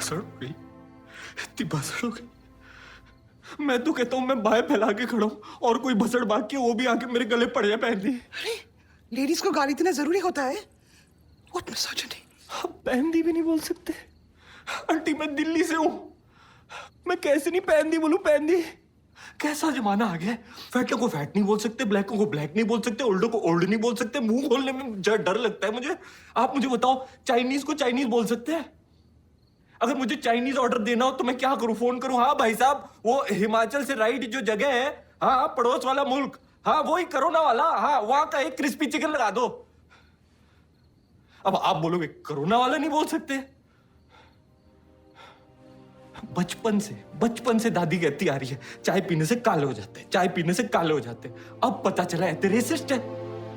भसड़ हो गई, इतनी भसड़ हो गई। मैं तो कहता हूँ मैं बाहें फैला के खड़ा हूँ और कोई भसड़ भाग के वो भी आके मेरे गले पड़ जाए पहन दी। अरे लेडीज को गाली देना जरूरी होता है? What misogyny. आप पहन दी भी नहीं बोल सकते। आंटी मैं दिल्ली से हूँ, मैं कैसे नहीं पहन दी बोलूं पहन दी। कैसा जमाना आ गया। फैटों को फैट नहीं बोल सकते, ब्लैकों को ब्लैक नहीं बोल सकते, ओल्डो को ओल्ड नहीं बोल सकते। मुंह खोलने में डर लगता है मुझे। आप मुझे बताओ, चाइनीज को चाइनीज बोल सकते हैं? अगर मुझे चाइनीज ऑर्डर देना हो तो मैं क्या करूं? फोन करूं, हाँ भाई साहब वो हिमाचल से राइट जो जगह है, हाँ पड़ोस वाला मुल्क, हाँ वही कोरोना वाला, हाँ वहां का एक क्रिस्पी चिकन लगा दो। अब आप बोलोगे कोरोना वाला नहीं बोल सकते। बचपन से दादी कहती आ रही है चाय पीने से काले हो जाते हैं, चाय पीने से काले हो जाते हैं। अब पता चला है रेसिस्ट है।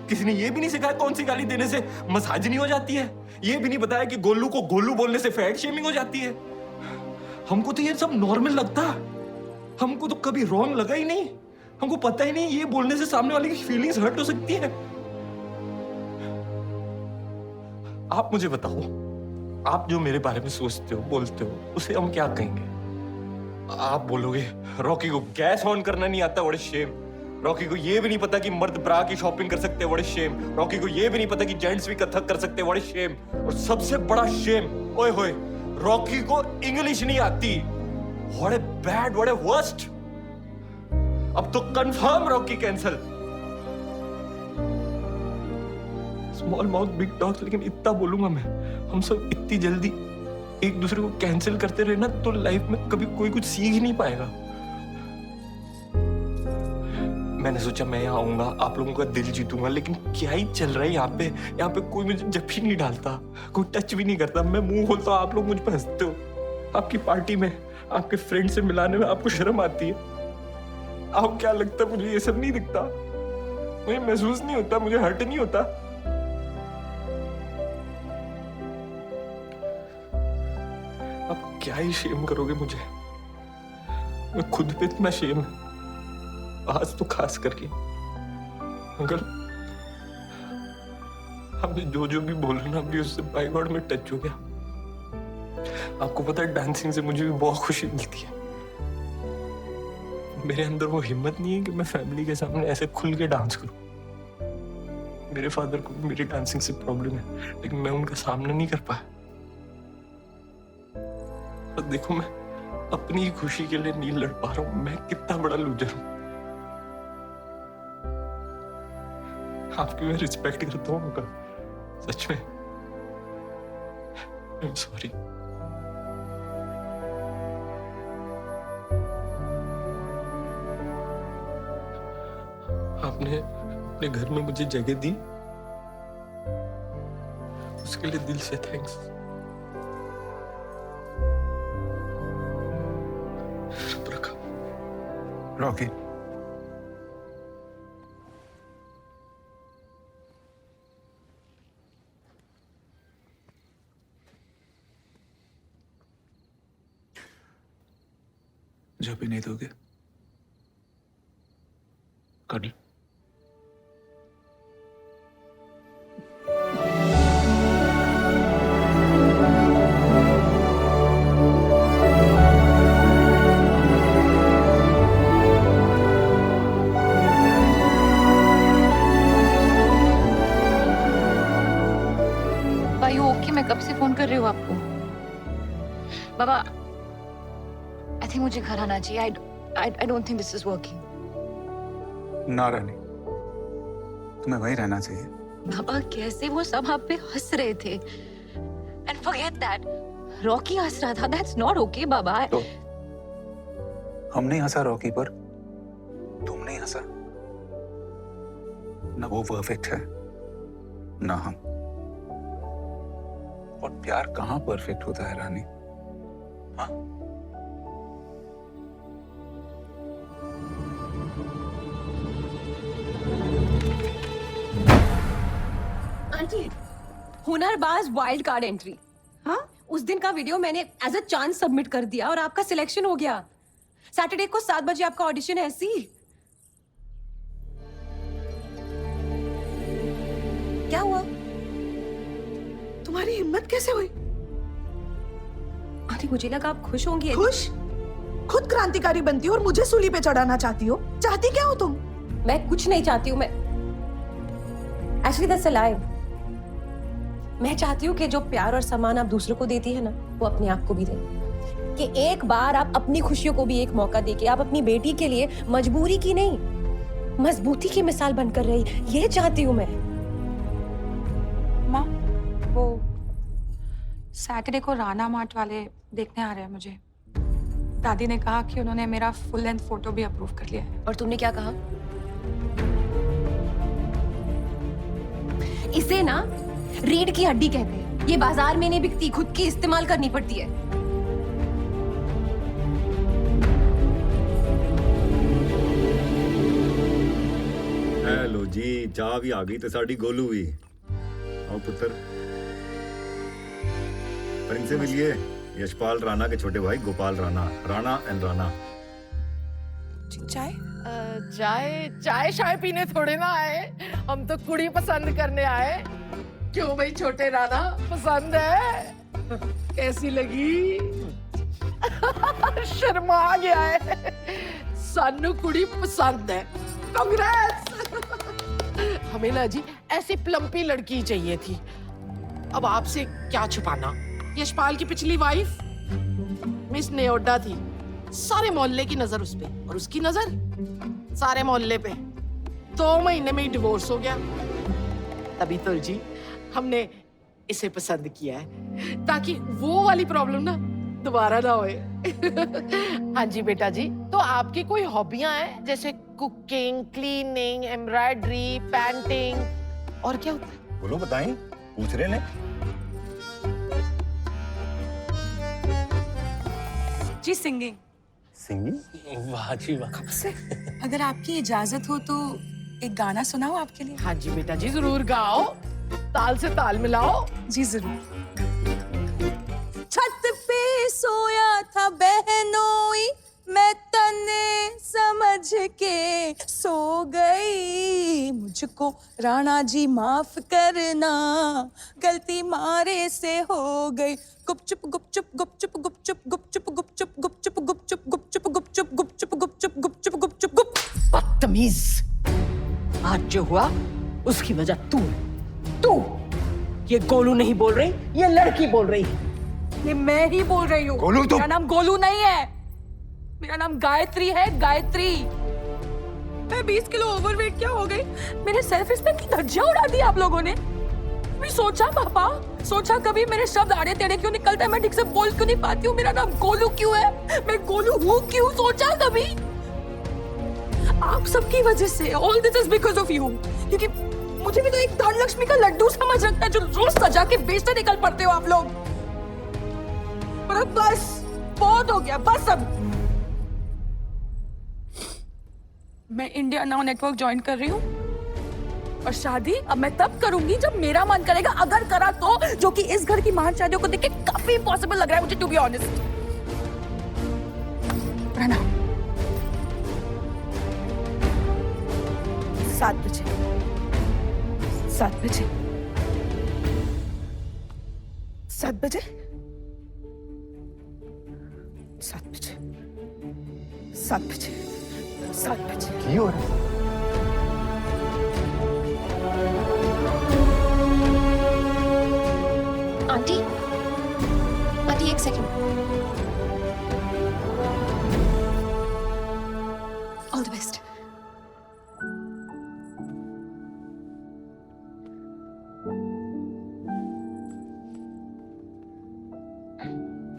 किसी ने ये भी नहीं सिखाया कौन सी गाली देने से मसाज नहीं हो जाती है। ये भी नहीं बताया कि गोलू को गोलू बोलने से फैट शेमिंग हो जाती है। हमको तो ये सब नॉर्मल लगता, हमको तो कभी रॉन्ग लगा ही नहीं। हमको पता ही नहीं ये बोलने से सामने वाले की फीलिंग्स हर्ट हो सकती है। आप मुझे बताओ, आप जो मेरे बारे में सोचते हो बोलते हो उसे हम क्या कहेंगे? आप बोलोगे रॉकी को गैस ऑन करना नहीं आता, व्हाट अ शेम। रॉकी को ये भी नहीं पता कि मर्द ब्रा की शॉपिंग कर सकते हैं, व्हाट अ शेम। रॉकी को ये भी नहीं पता कि जेंट्स भी कथक कर सकते हैं, व्हाट अ शेम। और सबसे बड़ा शेम, ओए होए, रॉकी को इंग्लिश नहीं आती। What a bad, what a worst. अब तो confirm Rocky cancel. Small mouth big talks, लेकिन इतना बोलूंगा मैं, हम सब इतनी जल्दी एक दूसरे को कैंसिल करते रहे ना तो लाइफ में कभी कोई कुछ सीख ही नहीं पाएगा। मैंने सोचा मैं यहाँ आऊंगा, आप लोगों का दिल जीतूंगा, लेकिन क्या ही चल रहा है यहाँ पे कोई मुझे जब भी नहीं डालता, कोई टच भी नहीं करता। मैं मुंह खोलता हूँ, आप लोग मुझ पर हंसते हो। आपकी पार्टी में आपके फ्रेंड से मिलाने में आपको शर्म आती है। आपको क्या लगता है मुझे ये सब नहीं दिखता? मुझे महसूस नहीं होता, मुझे हर्ट नहीं होता? आप क्या ही शेम करोगे मुझे। मैं खुद पे इतना शेम है, आज तो खास करके। अंकल हमने जो भी बोला ना अभी, उससे बाय गॉड में टच हो गया। आपको पता है डांसिंग से मुझे भी बहुत खुशी मिलती है। मेरे अंदर वो हिम्मत नहीं है कि मैं फैमिली के सामने ऐसे खुल के डांस करूं। मेरे फादर को भी मेरी डांसिंग से प्रॉब्लम है, लेकिन मैं उनका सामना नहीं कर पाया। और देखो मैं अपनी ही खुशी के लिए नहीं लड़ पा रहा हूं। मैं कितना बड़ा लूजर हूं। आपकी मैं रिस्पेक्ट करता हूं अंकल, सच में। I am sorry. आपने अपने घर में मुझे जगह दी, उसके लिए दिल से थैंक्स। रॉकी, जब भी नहीं दोगे कर लो। भाई ओके, मैं कब से फोन कर रही हूँ आपको। बाबा आई थिंक मुझे घर आना चाहिए। I don't think this is working. ना रानी, तुम्हें वहीं रहना चाहिए। बाबा कैसे वो सब आप पे हंस रहे थे। एंड फॉरगेट दैट, रॉकी हंस रहा था, दैट्स नॉट ओके बाबा। तो हम नहीं हंसा रॉकी पर, तुम नहीं हंसा। ना वो परफेक्ट है ना हम। और प्यार कहाँ परफेक्ट होता है रानी? हाँ? Aunty, Hunarbaaz wild card entry. हाँ, उस दिन का वीडियो मैंने एज अ चांस सबमिट कर दिया और आपका सिलेक्शन हो गया। सैटरडे को 7 बजे आपका ऑडिशन है। सी क्या हुआ? तुम्हारी हिम्मत कैसे हुई? आंटी मुझे लगा आप खुश होंगी। खुश? खुद क्रांतिकारी बनती हो और मुझे सूली पे चढ़ाना चाहती हो? चाहती क्या हो तुम? मैं कुछ नहीं चाहती हूँ। मैं एक्चुअली दैट्स अ लाई। मैं चाहती हूँ कि जो प्यार और सम्मान आप दूसरों को देती है ना, वो अपने आप को भी दें। कि एक बार आप अपनी खुशियों को भी एक मौका देके आप अपनी बेटी के लिए मजबूरी की नहीं, मजबूती की मिसाल बनकर रही, ये चाहती हूँ मैं। माँ, वो सैटरडे को राणा मार्ट वाले देखने आ रहे हैं मुझे। दादी ने कहा कि उन्होंने मेरा फुल लेंथ फोटो भी अप्रूव कर लिया है। और तुमने क्या कहा? इसे ना रीढ़ की हड्डी कहते हैं। ये बाजार में नहीं बिकती, खुद की इस्तेमाल करनी पड़ती है। ਹੈਲੋ ਜੀ ਚਾਹ ਵੀ ਆ ਗਈ ਤੇ ਸਾਡੀ ਗੋਲੂ ਵੀ आओ पुत्र पर इनसे मिलिए यशपाल राणा के छोटे भाई गोपाल राणा राणा एंड राणा चाय? चाय चाय शाय पीने थोड़े ना आए, हम तो कुड़ी पसंद करने आए। क्यों भाई छोटे राणा, पसंद है? कैसी लगी? शर्मा गया है। सानू कुड़ी पसंद है। कांग्रेस। हमें ना जी ऐसी प्लम्पी लड़की चाहिए थी। अब आपसे क्या छुपाना, यशपाल की पिछली वाइफ मिस नेओडा थी। सारे मोहल्ले की नजर उस पे और उसकी नजर सारे मोहल्ले पे। 2 महीने में ही डिवोर्स हो गया। तभी तो जी हमने इसे पसंद किया है, ताकि वो वाली प्रॉब्लम ना दोबारा ना होए। हाँ जी बेटा जी, तो आपकी कोई हॉबियां हैं, जैसे कुकिंग, क्लीनिंग, एम्ब्रॉयडरी, पेंटिंग, और क्या होता है? बोलो बताएं, पूछ रहे ने जी सिंगिंग। सिंगिंग वाह जी वाह। अगर आपकी इजाजत हो तो एक गाना सुनाओ आपके लिए। हाँ जी बेटा जी, जरूर गाओ, ताल से ताल मिलाओ। जी जरूर। छत पे सोया था बहनोई, मैं तने समझ के सो गई। मुझको राणा जी माफ करना, गलती मारे से हो गई। गुपचुप गुपचुप गुपचुप गुपचुप गुपचुप गुपचुप गुपचुप गुपचुप गुपचुप गुपचुप गुपचुप गुपचुप गुपचुप गुपचुप गुप। बदतमीज, आज जो हुआ उसकी वजह तू। ये गोलू नहीं बोल रही, ये लड़की बोल रही है। ये मैं ही बोल रही हूँ। गोलू तो मेरा नाम गोलू नहीं है, मेरा नाम गायत्री है, गायत्री। मैं 20 किलो ओवरवेट क्या हो गई? मेरे सेल्फ रिस्पेक्ट की धज्जियां उड़ा दी आप लोगों ने। मैं सोचा पापा, सोचा कभी मेरे शब्द आड़े टेढ़े क्यों निकलते हैं? मैं ठीक से बोल क्यों नहीं पाती हूँ? मेरा नाम गोलू क्यों है? मैं गोलू हूँ क्यों? सोचा कभी? आप सबकी वजह से। All this is because of you. क्योंकि मुझे भी तो एक धन लक्ष्मी का लड्डू समझ रखता है जो रोज सजा के बेचते निकल पड़ते हो आप लोग। पर अब बस बहुत हो गया, बस अब। मैं इंडिया नाउ नेटवर्क ज्वाइन कर रही हूँ और शादी अब मैं तब करूंगी जब मेरा मन करेगा, अगर करा तो, जो कि इस घर की मान शादियों को देख के काफी इम्पॉसिबल लग रहा है मुझे, टू बी ऑनेस्ट। राणा 7 बजे 7 बजे 7 बजे 7 बजे 7 बजे 7 बजे। की हो रहा है? आंटी, आंटी एक सेकंड।